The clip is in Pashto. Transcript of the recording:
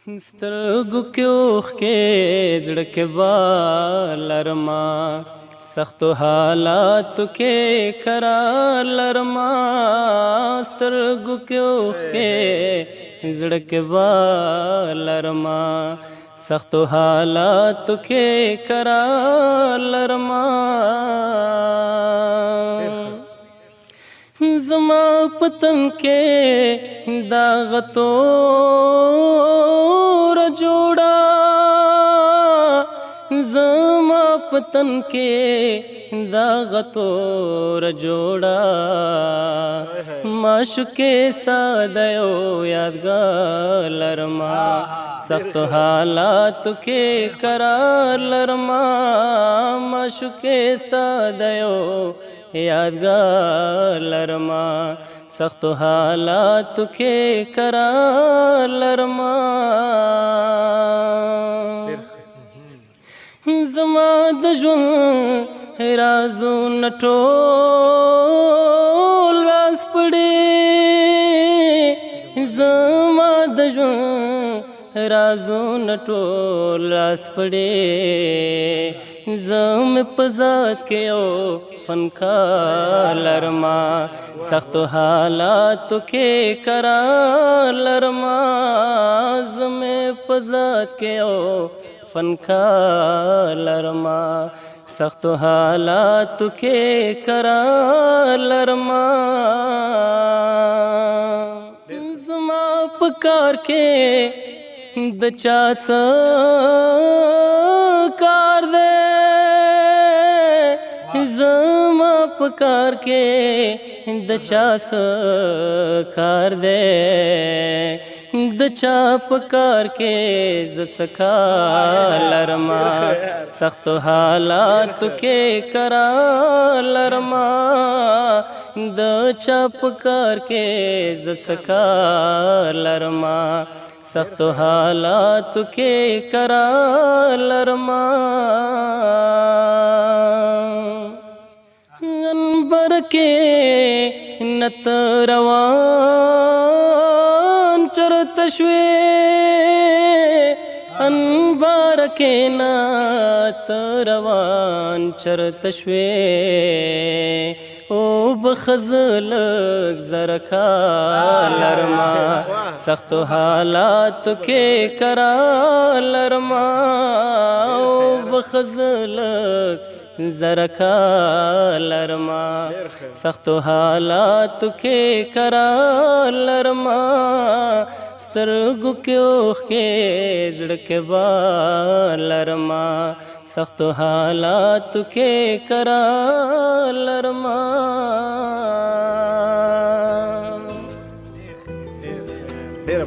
سترګو کې اوښکې زړه کې بار لرما سختو حالاتو کې قرار لرما سترګو کې اوښکې زړه کې بار لرما سختو حالاتو کې قرار لرما زما پتن کې داغتو جوڑا زما پتن کے داغتور جوڑا معشوقے ستا دیو یادگار لرما سخت حالات کے قرار لرما معشوقے ستا دیو یادگار لرما سخت حالات کے قرار لرما زما د ژوند رازونه ټول راز پړې زما د ژوند رازونه ټول راز پړې زم په ذات کې یو فنکار لرما سختو حالاتو کې قرار لرما زم په ذات کې یو فنکار لرما سختو حالاتو کې قرار لرما زما په کار کې د چا څه کار دی زما په کار کې د چا څه کار دی د چا په کار کې ز سکار لرما سختو حالاتو کې قرار لرما د چا په کار کې ز سکار لرما سختو حالاتو کې قرار لرما انبر کې نت روان چرت شوی انبار کې نت روان چرت شوی او بخزلک زرکار لرما سختو حالاتو کې قرار لرما او بخزلک زرکار لرما سختو حالاتو کې قرار لرما سترګو کې اوښکې زړه کې بار لرما سختو حالاتو کې قرار لرما ډېره